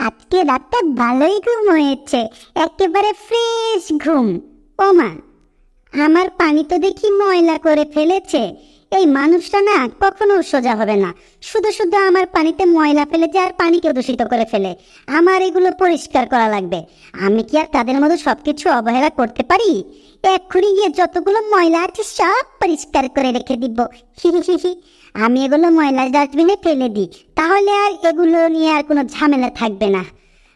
আজকে রাতটা ভালোই ঘুম হয়েছে, একেবারে ফ্রেশ ঘুম। ওমা, আমার পানি তো দেখি ময়লা করে ফেলেছে। এই মানুষটা না কখনো সোজা হবে না, শুধু শুধু আমার পানিতে ময়লা ফেলে যায় আর পানিকে দূষিত করে ফেলে। আমার এগুলো পরিষ্কার করা লাগবে। আমি কি আর তাদের মতো সবকিছু অবহেলা করতে পারি? এক্ষুনি গিয়ে যতগুলো ময়লা আছে সব পরিষ্কার করে রেখে দিব। হি হি হি হি। আমি এগুলো ময়লা ডাস্টবিনে ফেলে দিই, তাহলে আর এগুলো নিয়ে আর কোনো ঝামেলা থাকবে না।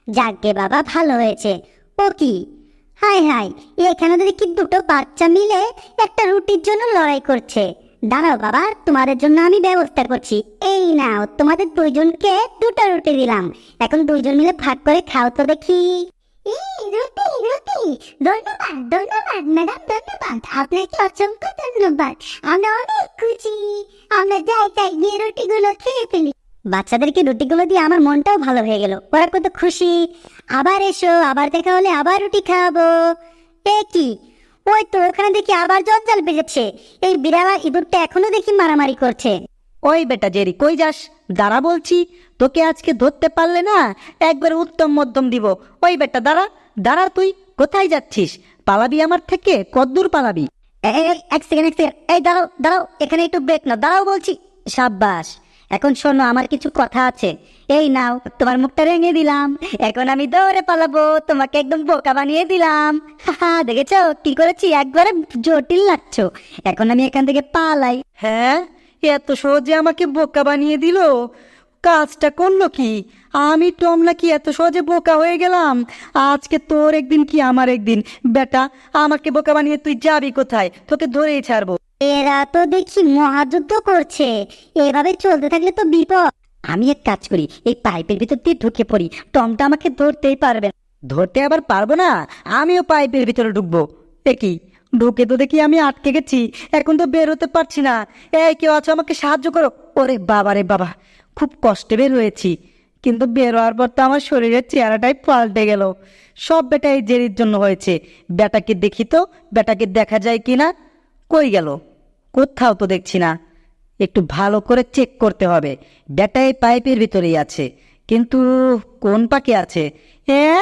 যাকে বাবা, ভালো হয়েছে। ও কি, হাই হাই, এখানে তো দেখি দুটো বাচ্চা মিলে একটা রুটির জন্য লড়াই করছে। দাঁড়াও বাবা, তোমাদের জন্য আমি ব্যবস্থা করছি। এই নাও, তোমাদের দুইজনকে দুটো রুটি দিলাম। এখন দুইজন মিলে ভাগ করে খাও তো দেখি। রুটি রুটি, ধন্যবাদ ধন্যবাদ ম্যাডাম, ধন্যবাদ আপনাকে, অসংখ্য ধন্যবাদ। আমরা অনেক খুশি। আমরা যাই তাই গিয়ে রুটিগুলো খেয়ে ফেলি। বাচ্চাদেরকে রুটিগুলো দিয়ে আমার মনটাও ভালো হয়ে গেল, ওরা কত খুশি। আবার এসো, আবার দেখা হলে আবার রুটি খাওয়াবো। এ কি, ওই তো ওখানে দেখি আবার জঞ্জাল বেজেছে। এই বিড়াল আর ইঁদুরটা এখনো দেখি মারামারি করছে। ওই বেটা জেরি, কই যাস? দাঁড়া বলছি, তোকে আজকে ধরতে পারলে না একবার উত্তম মধ্যম দিব। ওই বেটা দাঁড়া, দাঁড়া, তুই কোথায় যাচ্ছিস? পালাবি আমার থেকে? কদ্দূর পালাবি? এক সেকেন্ড, এই দাঁড়াও দাঁড়াও, এখানে একটু ব্রেক নাও, দাঁড়াও বলছি। সাব্বাস, এখন শোনো, আমার কিছু কথা আছে। এই নাও, তোমার মুখটা রেঙে দিলাম। এখন আমি দৌড়ে পালাবো, তোমাকে একদম বোকা বানিয়ে দিলাম। হা, দেখেছো কি করেছি? একবারে জটিল লাগছো। এখন আমি এখান থেকে পালাই। হ্যাঁ, এত সহজে আমাকে বোকা বানিয়ে দিল? কাজটা করলো কি? আমি টম নাকি এত সহজে বোকা হয়ে গেলাম? আজকে তোর একদিন কি আমার একদিন। বেটা, আমাকে বোকা বানিয়ে তুই যাবি কোথায়? তোকে ধরেই ছাড়বো। এরা তো দেখি মহাযুদ্ধ করছে। এভাবে চলতে থাকলে তো বিপদ। আমি এক কাজ করি, এই পাইপের ভিতর দিয়ে ঢুকে পড়ি, টমটা আমাকে ধরতেই পারবে না। ধরতে আবার পারবো না? আমিও পাইপের ভিতরে ঢুকবো। কি, ঢুকে তো দেখি আমি আটকে গেছি, এখন তো বের হতে পারছি না। এই কেউ আছো, আমাকে সাহায্য করো। ওরে বাবা রে বাবা, খুব কষ্টে বের হয়েছি, কিন্তু বের হওয়ার পর তো আমার শরীরের চেহারাটাই পাল্টে গেল। সব বেটা এই জেরির জন্য হয়েছে। বেটাকে দেখি তো, বেটাকে দেখা যায় কি না। কই গেল? কোথাও তো দেখছি না। একটু ভালো করে চেক করতে হবে। বেটা এই পাইপের ভিতরেই আছে, কিন্তু কোন পাকে আছে? হ্যাঁ,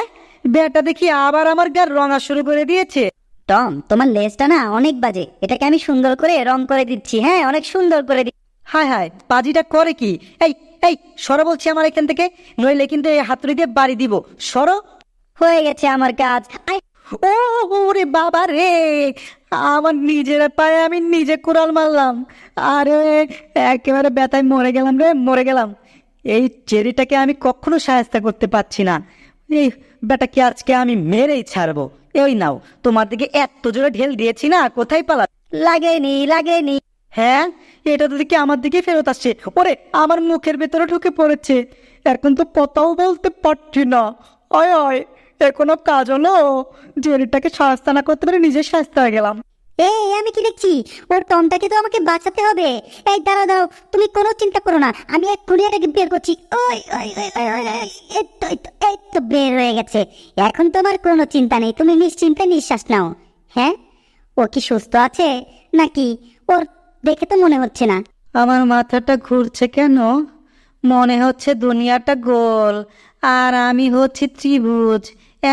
বেটা দেখি আবার আমার গার রঙা শুরু করে দিয়েছে। টম, তোমার লেজটা না অনেক বাজে, এটাকে আমি সুন্দর করে রং করে দিচ্ছি। হ্যাঁ, অনেক সুন্দর করে দিচ্ছি। হায় হায়, পাজিটা করে কি? এই এই সরো বলছি আমার এখান থেকে, নইলে কিন্তু এই হাতুড়ি দিয়ে বাড়ি দিব। সরো। হয়ে গেছে আমার কাজ। ও ওরে বাবা রে, আমার নিজের পায়ে আমি নিজে কুড়াল মারলাম। আরে, একেবারে ব্যথায় মরে গেলাম রে, মরে গেলাম। এই চেরিটাকে আমি কখনো সাহায্য করতে পারছি না। এই বেটাকে আজকে আমি মেরেই ছাড়বো। এই নাও, তোমার দিকে এত জোরে ঢেল দিয়েছি না, কোথায় পালা? লাগেনি লাগেনি। হ্যাঁ, এটা তো দেখি আমার দিকে ফেরত আসছে। ওরে, আমার মুখের ভেতরে ঢুকে পড়েছে। এখন তো কথাও বলতে পারছি না। অয় অয়, এখনো কাজ হলো? জেরিটাকে সাহায্য না করতে পারে নিজে সাহায্য হয়ে গেলাম। এই আমি কি দেখছি? ওর টমটাকে তো আমাকে বাঁচাতে হবে। এই দাঁড়াও দাঁড়াও, তুমি কোনো চিন্তা করো না, আমি এক্ষুনি এটাকে বের করছি। ওই ওই ওই ওই ওই, ওই, এই তো বের হয়ে গেছে। এখন তোমার কোনো চিন্তা নেই, তুমি নিশ্চিন্তে নিঃশ্বাস নাও। হ্যাঁ, ও কি সুস্থ আছে নাকি? ওর দেখে তো মনে হচ্ছে না। আমার মাথাটা ঘুরছে কেন? মনে হচ্ছে দুনিয়াটা গোল আর আমি হচ্ছি ত্রিভুজ।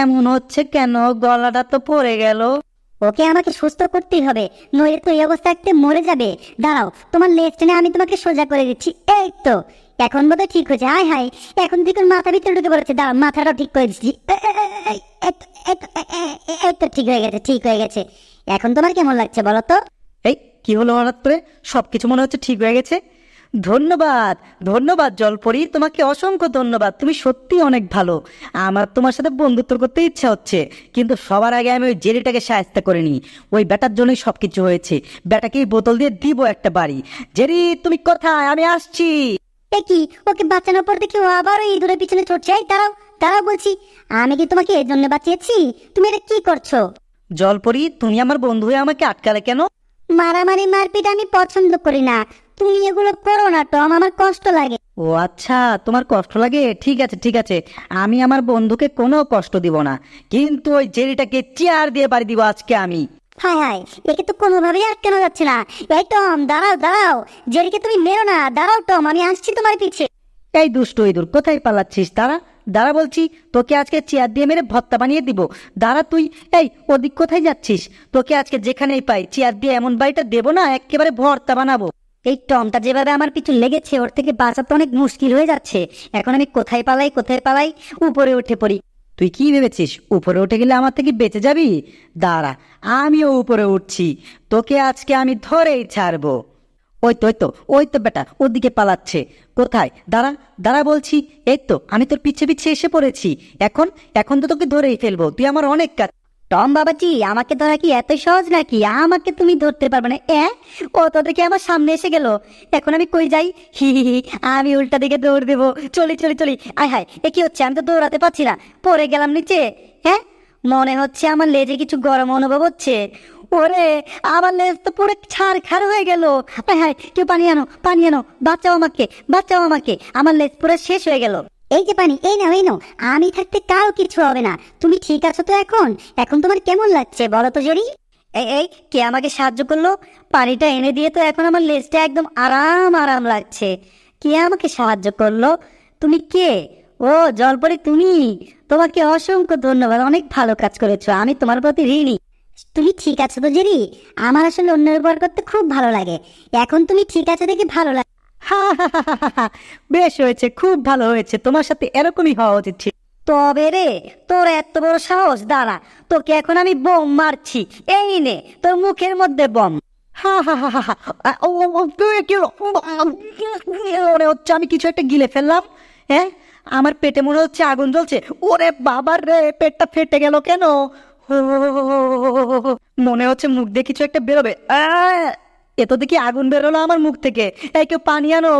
এমন হচ্ছে কেন? গলাটা তো পড়ে গেল। ওকে আমাকে সুস্থ করতেই হবে, নইলে তো এই অবস্থা একটা মরে যাবে। দাঁড়াও, তোমার লেজ টেনে আমি তোমাকে সোজা করে দিচ্ছি। এই তো, এখন বোধহয় ঠিক হয়েছে। হাই হাই, এখন দিকে মাথা ভিতরে ঢুকে পড়েছে। দাঁড়াও, মাথাটা ঠিক করে দিচ্ছি। এই তো ঠিক হয়ে গেছে, ঠিক হয়ে গেছে। এখন তোমার কেমন লাগছে বলো তো? এই কি হলো হঠাৎ করে? সবকিছু মনে হচ্ছে ঠিক হয়ে গেছে। ধন্যবাদ, ধন্যবাদ জলপরি, তোমাকে অসংখ্য ধন্যবাদ। তুমি সত্যি অনেক ভালো। আমার তোমার সাথে বন্ধুত্ব করতে ইচ্ছা হচ্ছে, কিন্তু সবার আগে আমি ওই জেরিটাকে সাহায্য করে নিই। ওই বেটার জন্যই সবকিছু হয়েছে। বেটাকে এই বোতল দিয়ে দিব একটা বাড়ি। জেরি, তুমি কোথায়? আমি আসছি। এ কি, ওকে বাঁচানোর পর দেখি ও আবার ওই ইঁদুরের পিছনে ছুটছে। এই দাঁড়াও দাঁড়াও বলছি, আমি কি তোমাকে এর জন্য বাঁচিয়েছি? তুমি এটা কি করছো? জলপরি, তুমি আমার বন্ধু হয়ে আমাকে আটকালে কেন? মারামারি মারপিট আমি পছন্দ করি না। তুমি এগুলো করো না টম, আমার কষ্ট লাগে। ও আচ্ছা, তোমার কষ্ট লাগে? ঠিক আছে ঠিক আছে, আমি আমার বন্ধুকে কোনো কষ্ট দিব না, কিন্তু ওই জেরিটাকে চেয়ার দিয়ে বাড়ি দিব আজকে আমি। হায় হায়, একে তো কোনোভাবেই আটকানো যাচ্ছে না। এই টম, দাঁড়াও দাঁড়াও, জেরিকে তুমি মেরো না। দাঁড়াও টম, আমি আসছি তোমার পিছে। এই দুষ্ট ইঁদুর, কোথায় পালাচ্ছিস? তারা দাঁড়া বলছি, তোকে আজকে চেয়ার দিয়ে মেরে ভর্তা বানিয়ে দিব। দাঁড়া তুই, এই ওদিক কোথায় যাচ্ছিস? তোকে আজকে যেখানেই পাই চেয়ার দিয়ে এমন বাড়িটা দেবো না, একেবারে ভর্তা বানাবো। এই টমটা যেভাবে আমার পিছু লেগেছে ওর থেকে বাঁচাতে অনেক মুশকিল হয়ে যাচ্ছে। এখন আমি কোথায় পালাই, উপরে উঠে পড়ি। তুই কি ভেবেছিস উপরে উঠে গেলে আমার থেকে বেঁচে যাবি? দাঁড়া, আমিও উপরে উঠছি, তোকে আজকে আমি ধরেই ছাড়বো। ওই তো বেটা ওদিকে পালাচ্ছে। কোথায়? দাঁড়া দাঁড়া বলছি, এই তো আমি তোর পিছে পিছে এসে পড়েছি। এখন এখন তো তোকে ধরেই ফেলবো, তুই আমার অনেক কাজ। টম বাবাজি, আমাকে ধরা কি এত সহজ নাকি? আমাকে তুমি ধরতে পারবে না? ও তো দেখি আমার সামনে এসে গেল। এখন আমি কই যাই? হি হি হি, আমি উল্টা দিকে দৌড় দেবো। চলি। আয় হায়, এ কি হচ্ছে? আমি তো দৌড়াতে পারছি না, পড়ে গেলাম নিচে। হ্যাঁ, মনে হচ্ছে আমার লেজে কিছু গরম অনুভব হচ্ছে। ওরে, আমার লেজ তো পুরো ছাড়খাড় হয়ে গেল। আয় হায়, কেউ পানি আনো, বাঁচাও আমাকে, আমার লেজ পুরো শেষ হয়ে গেল। এই যে পানি, এই নাও, আমি থাকতে কারো কিছু হবে না। তুমি ঠিক আছো তো? এখন তোমার কেমন লাগছে বলো তো জরি? এই কে আমাকে সাহায্য করলো? পানিটা এনে দিয়ে তো এখন আমার লেজটা একদম আরাম লাগছে। কে আমাকে সাহায্য করলো? তুমি কে? ও জলপরি, তুমি? তোমাকে অসংখ্য ধন্যবাদ, অনেক ভালো কাজ করেছো, আমি তোমার প্রতি ঋণী। তুমি ঠিক আছো তো জেরি? আমার আসলে অন্যের উপর করতে খুব ভালো লাগে। এখন তুমি ঠিক আছো দেখে ভালো লাগে। হা হা হা হা হা হা। বেশ হয়েছে, খুব ভালো হয়েছে, তোমার সাথে এরকমই হওয়া উচিত ছিল। তবে রে, তোর এত বড় সাহস! দাঁড়া, তোকে এখন আমি বোম মারছি। এই নে তোর মুখের মধ্যে বম। হা হা হা হা হা। কি হলো? মনে হচ্ছে আমি কিছু একটা গিলে ফেললাম। হ্যাঁ, আমার পেটে মনে হচ্ছে আগুন জ্বলছে। ওরে বাবার রে, পেটটা ফেটে গেল কেন? মনে হচ্ছে মুখ দিয়ে কিছু একটা বেরোবে। এ তো দেখি আগুন বেরোলো আমার মুখ থেকে। এই কেউ পানি আনো।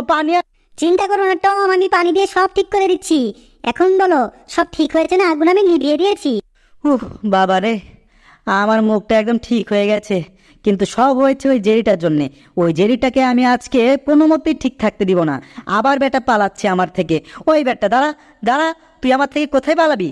চিন্তা করো না টম, আমি পানি দিয়ে সব ঠিক করে দিচ্ছি। এখন বলো, সব ঠিক হয়েছে না? আগুন আমি নিভিয়ে দিয়েছি। বাবা রে, আমার মুখটা একদম ঠিক হয়ে গেছে, কিন্তু সব হয়েছে ওই জেরিটার জন্যে। ওই জেরিটাকে আমি আজকে কোনো মতেই ঠিক থাকতে দিব না। আবার বেটা পালাচ্ছে আমার থেকে। ওই বেটা, দাঁড়া দাঁড়া, তুই আমার থেকে কোথায় পালাবি?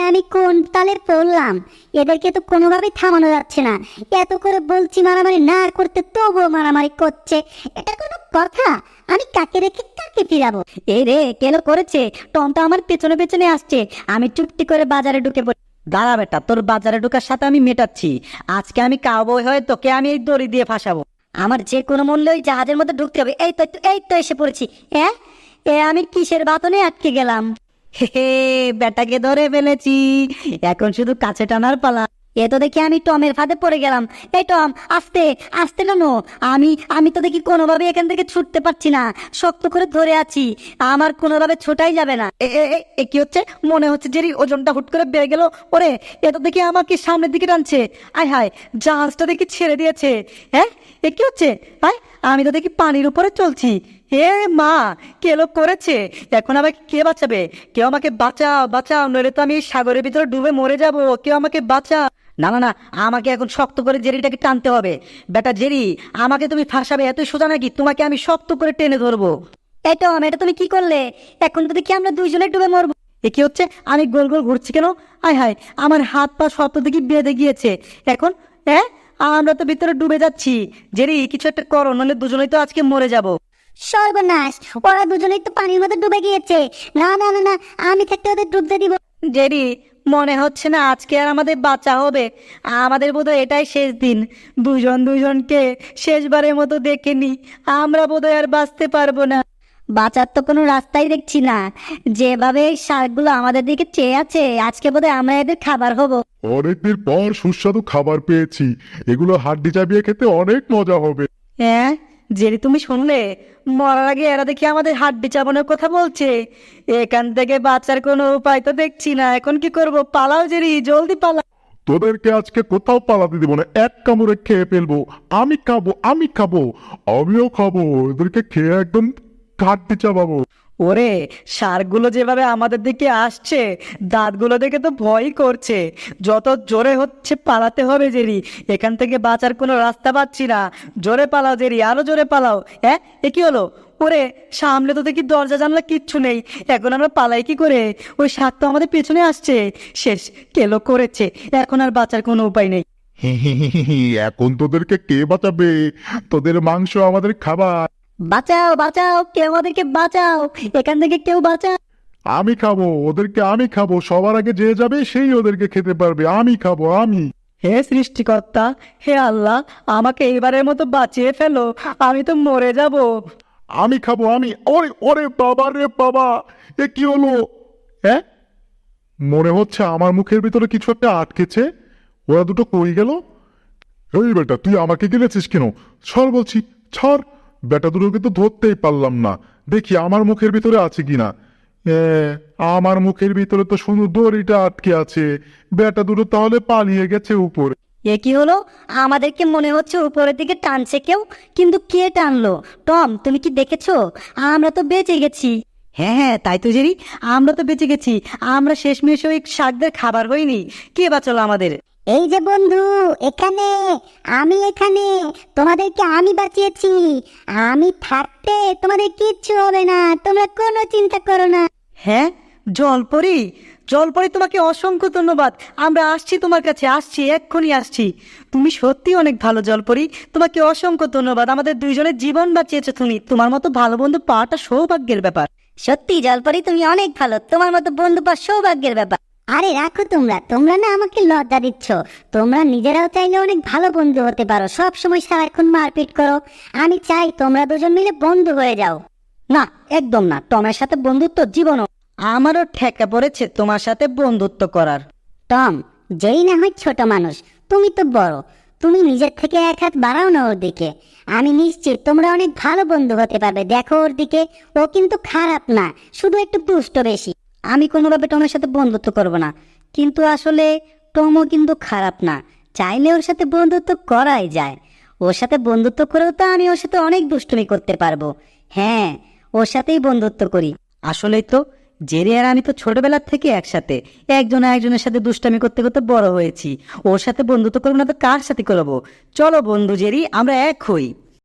আমি কোন তালে পড়লাম? এদেরকে তো কোনোভাবেই থামানো যাচ্ছে না। এত করে বলছি মারামারি না করতে, তবুও মারামারি করছে। এটা কোনো কথা? আমি কাকে রেখে কাকে ফিরাবো? এই রে, কেন করেছে? টমটা আমার পেছনে আসছে। আমি চুপটি করে বাজারে ঢুকে পড়ি। দাঁড়া বেটা, তোর বাজারে ঢোকার সাথে আমি মেটাচ্ছি। আজকে আমি কাউবয় হয়ে তোকে আমি এই দড়ি দিয়ে ফাঁসাবো। আমার যে কোনো মূল্যে ওই জাহাজের মধ্যে ঢুকতে হবে। এই তো এসে পড়েছি। আমি কিসের বাতনে আটকে গেলাম? হে, বেটাকে ধরে ফেলেছি, এখন শুধু কাছে টানার পালা। এ তো দেখি আমি টমের ফাঁদে পড়ে গেলাম। এই টম, আস্তে আস্তে নানো। আমি তো দেখি কোনোভাবে এখান থেকে ছুটতে পারছি না, শক্ত করে ধরে আছি। আমার কোনোভাবে ছোটাই যাবে না। কি হচ্ছে? মনে হচ্ছে যে ওজনটা হুট করে বেড়ে গেল। ওরে, এ তো দেখি আমাকে সামনের দিকে টানছে। আয় হায়, জাহাজটা দেখি ছেড়ে দিয়েছে। হ্যাঁ, কি হচ্ছে? আয়, আমি তো দেখি পানির উপরে চলছি। হে মা, কে লোক করেছে? এখন আমাকে কে বাঁচাবে? কেউ আমাকে বাঁচাও, নইলে তো আমি এই সাগরের ভিতরে ডুবে মরে যাব। কেউ আমাকে বাঁচাও। না না না, আমাকে এখন শক্ত করে জেরিটাকে টানতে হবে। বেটা জেরি, আমাকে তুমি ফাঁসাবে এতই সোজা নাকি? তোমাকে আমি শক্ত করে টেনে ধরবো। এই টম, এটা তুমি কি করলে? এখন তো দেখি আমরা দুইজনে ডুবে মরবো। কি হচ্ছে? আমি গোল গোল ঘুরছি কেন? আয় হায়, আমার হাত পা সব তো দেখি বেঁধে গিয়েছে। এখন আমরা তো ভিতরে ডুবে যাচ্ছি। জেরি, কিছু একটা করো, নাহলে দুজনেই তো আজকে মরে যাব। সর্বনাশ, ওরা দুজনেই তো পানির মধ্যে ডুবে গিয়েছে। না, আমি থাকতে ওদের ডুবতে দিব। জেরি, মনে হচ্ছে না আজকে আর আমাদের বাঁচা হবে। আমাদের বোধহয় এটাই শেষ দিন। দুজনকে শেষবারের মতো দেখে নি। আমরা বোধহয় আর বাঁচতে পারবো না। বাঁচার তো কোনো রাস্তাই দেখছি না। যেভাবে এই শার্কগুলো আমাদের দিকে চেয়ে আছে, আজকে বোধহয় আমরা এদের খাবার হব। অনেকদিন পর সুস্বাদু খাবার পেয়েছি, এগুলো হাড্ডি চাবিয়ে খেতে অনেক মজা হবে। জেরি, তুমি শুনলে? মরার আগে এরা দেখি আমাদের হাড্ডি চাবানোর কথা বলছে। এখান থেকে বাঁচার কোনো উপায় তো দেখছি না। এখন কি করব? পালাও জেরি, জলদি পালাও। তোদেরকে আজকে কোথাও পালাতে দিব না, এক কামড়ে খেয়ে ফেলবো। আমি খাবো, আমিও খাবো। এদেরকে খেয়ে একদম হাড্ডি চাবাবো। ওরে, ষাঁড়গুলো যেভাবে আমাদের দিকে আসছে, দাঁতগুলো দেখে তো ভয়ই করছে। যত জোরে হচ্ছে পালাতে হবে জেরি, এখান থেকে বাঁচার কোনো রাস্তা পাচ্ছি না। জোরে পালাও জেরি, আরো জোরে পালাও। কি হলো? ওরে, সামনে তো দেখি দরজা জানলা কিচ্ছু নেই। এখন আমরা পালাই কি করে? ওই শাক তো আমাদের পেছনে আসছে। শেষ, কেলো করেছে। এখন আর বাঁচার কোনো উপায় নেই। এখন তোদেরকে কে বাঁচাবে? তোদের মাংস আমাদের খাবার। বাঁচাও, কেউ আমাদেরকে বাঁচাও, এখান থেকে কেউ বাঁচাও। আমি খাবো, ওদেরকে আমি খাবো, সবার আগে যে যাবে সেই ওদেরকে খেতে পারবে, আমি খাবো আমি। হে সৃষ্টিকর্তা, হে আল্লাহ, আমাকে এইবারের মতো বাঁচিয়ে ফেলো, আমি তো মরে যাব। আমি খাবো আমি। ওরে ওরে বাবা রে বাবা, এ কি হলো? হ্যাঁ, মনে হচ্ছে আমার মুখের ভিতরে কিছু একটা আটকেছে। ওরা দুটো কই গেল? এই বেটা, তুই আমাকে গিলেছিস কেন? ছাড় বলছি, ছাড়। বেটা দুটোকে তো ধরতেই পারলাম না। দেখি আমার মুখের ভিতরে আছে কিনা। এ, আমার মুখের ভিতরে তো শুধু দড়িটা আটকে আছে। বেটা দুটো তাহলে পালিয়ে গেছে উপরে। এ কি হলো? আমাদেরকে মনে হচ্ছে উপরের দিকে টানছে কেউ, কিন্তু কে টানলো? টম, তুমি কি দেখেছো? আমরা তো বেঁচে গেছি। হ্যাঁ হ্যাঁ, তাই তো জেরি, আমরা তো বেঁচে গেছি। আমরা শেষমেশ ওই শাকদের খাবার হইনি। কে বাঁচালো আমাদের? এই যে বন্ধু, এখানে আমি, এখানে তোমাদেরকে আমি বাঁচিয়েছি। আমি থাকতে তোমাদের কিচ্ছু হবে না, তোমরা কোনো চিন্তা করো না। হ্যাঁ, জলপরি, জলপরি, তোমাকে অসংখ্য ধন্যবাদ। আমরা আসছি তোমার কাছে, আসছি, এক্ষুনি আসছি। তুমি সত্যি অনেক ভালো জলপরি, তোমাকে অসংখ্য ধন্যবাদ। আমাদের দুইজনের জীবন বাঁচিয়েছো তুমি। তোমার মতো ভালো বন্ধু পাওয়াটা সৌভাগ্যের ব্যাপার। সত্যি জলপরি, তুমি অনেক ভালো। তোমার মতো বন্ধু পাওয়া সৌভাগ্যের ব্যাপার। আরে রাখো, তোমরা তোমরা না আমাকে লজ্জা দিচ্ছ। তোমরা নিজেরাও চাইলে অনেক ভালো বন্ধু হতে পারো, সব সময় সারাক্ষণ মারপিট করো। আমি চাই তোমরা দুজন মিলে বন্ধু হয়ে যাও। না, একদম না। টমের সাথে বন্ধুত্ব জীবনও। আমারও ঠেকা পড়েছে তোমার সাথে বন্ধুত্ব করার। টম, যেই না হয় ছোট মানুষ, তুমি তো বড়। তুমি নিজের থেকে এক হাত বাড়াও না ওর দিকে। আমি নিশ্চিত তোমরা অনেক ভালো বন্ধু হতে পারবে। দেখো ওর দিকে, ও কিন্তু খারাপ না, শুধু একটু দুষ্ট বেশি। আমি কোনোভাবে টমের সাথে বন্ধুত্ব করব না, কিন্তু আসলে টমও কিন্তু খারাপ না। চাইলে ওর সাথে বন্ধুত্ব করাই যায়। ওর সাথে বন্ধুত্ব করেও তো আমি ওর সাথে অনেক দুষ্টুমি করতে পারবো। হ্যাঁ, ওর সাথেই বন্ধুত্ব করি। আসলেই তো, জেরি আর আমি তো ছোটবেলার থেকে একসাথে, একজন একজনের সাথে দুষ্টামি করতে করতে বড় হয়েছি। ওর সাথে বন্ধুত্ব করবো না তো কার সাথে করবো? চলো বন্ধু জেরি, আমরা এক হই।